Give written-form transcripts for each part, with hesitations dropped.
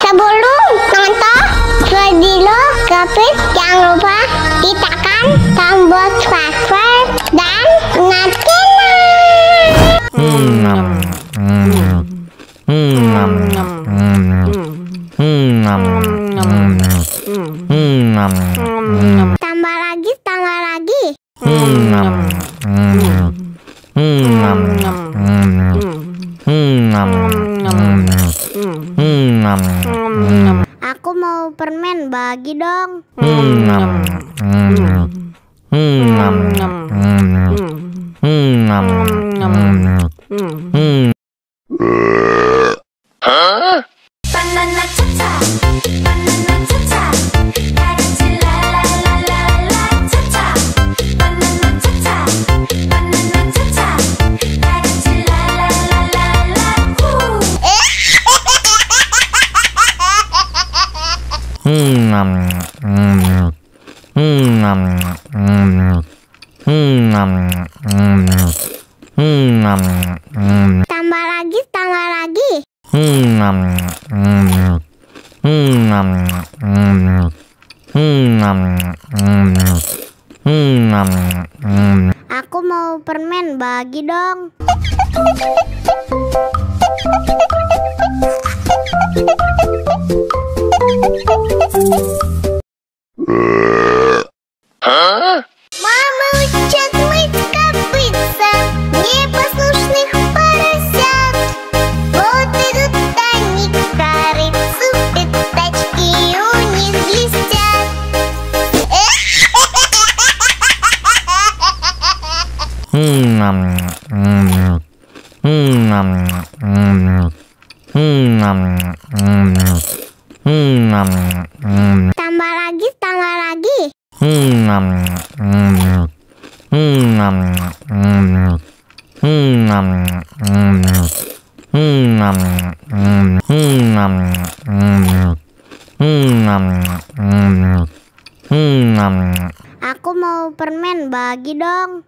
Sebelum nonton video Gapit, jangan lupa tekan tombol subscribe dan nyalakan. Tambah lagi, tambah lagi. Aku mau permen, bagi dong. Banana cha-cha, banana cha-cha, dancing la la la la la cha-cha. Banana cha-cha, banana cha-cha, dancing la la la la la. Tambah lagi, tambah lagi. Aku mau permen, bagi dong. Мама учит мыть копытца непослушных поросят. Вот идут они к корыцу, пятачки у них блестят. Tambah lagi, tambah lagi. Aku mau permen, bagi dong.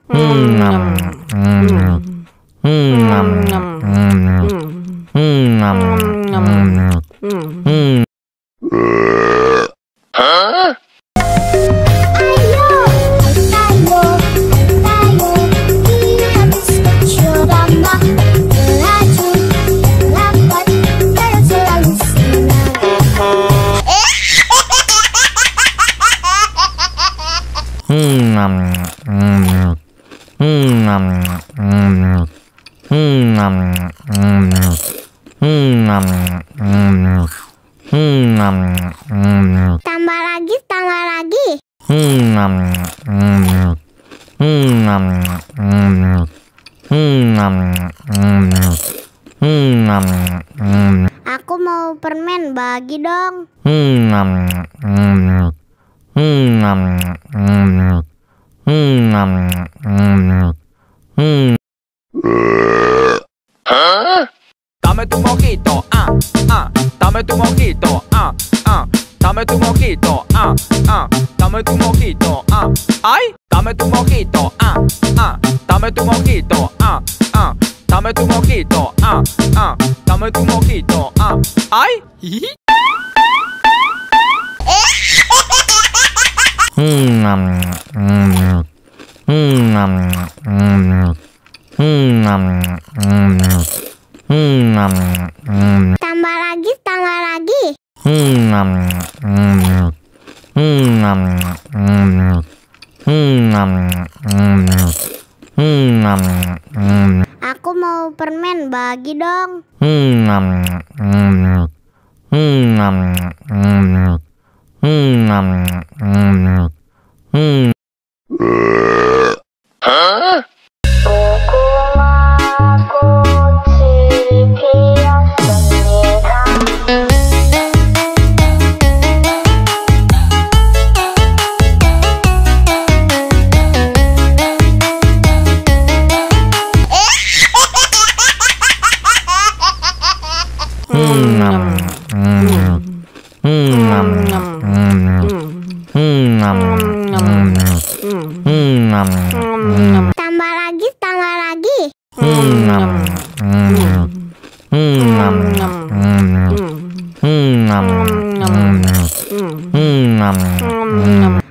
Tambah lagi, tambah lagi. Aku mau permen, bagi dong. Dame tu mojito, dame tu mojito, dame tu mojito, dame tu mojito, ay, dame tu mojito, dame tu mojito, dame tu mojito, dame tu mojito, ay. Tambah lagi, tambah lagi. Aku mau permen, bagi dong. Tambah lagi, tambah lagi.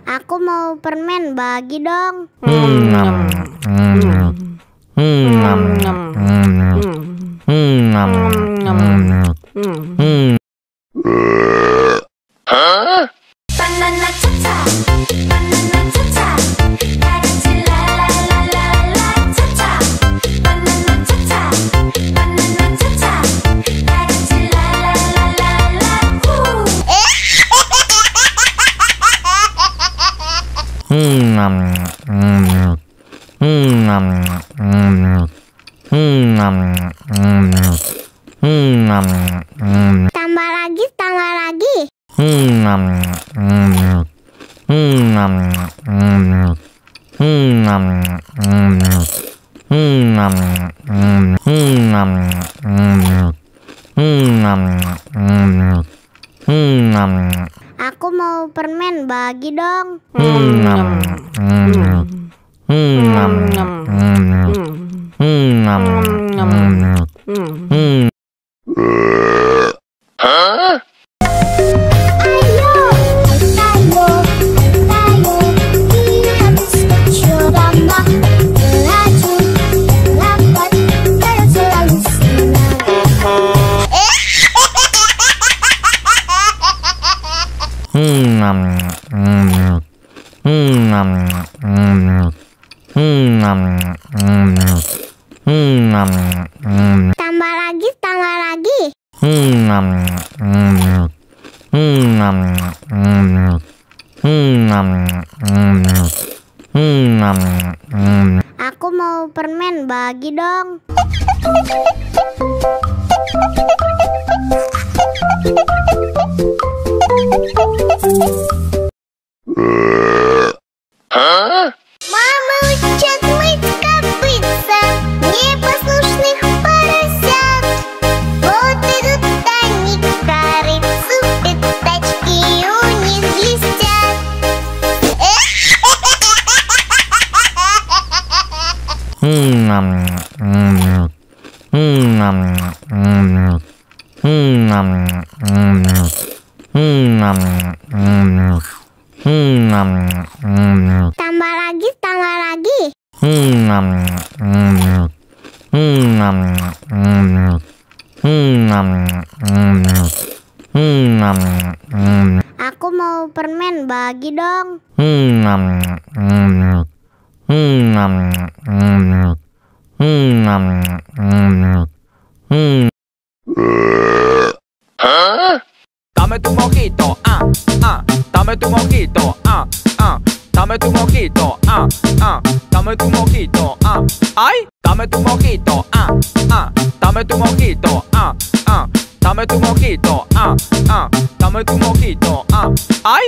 Aku mau permen, bagi dong. Banana cha-cha, banana cha-cha, 다같이 랄랄랄랄라 cha-cha. Banana cha-cha, banana cha-cha, 다같이 랄랄랄랄라 후. Tambah lagi, tambah lagi. Aku mau permen, bagi dong. Tambah lagi, tambah lagi. Aku mau permen, bagi dong. Мама учат мыть копытца непослушных поросят. Вот идут они к корыцу, пятачки у них блестят. Tambah lagi, tambah lagi. Aku mau permen, bagi dong. Dame tu mojito, dame tu mojito, dame tu mojito, dame tu mojito, ay, dame tu mojito, dame tu mojito, dame tu mojito, dame tu mojito, ay.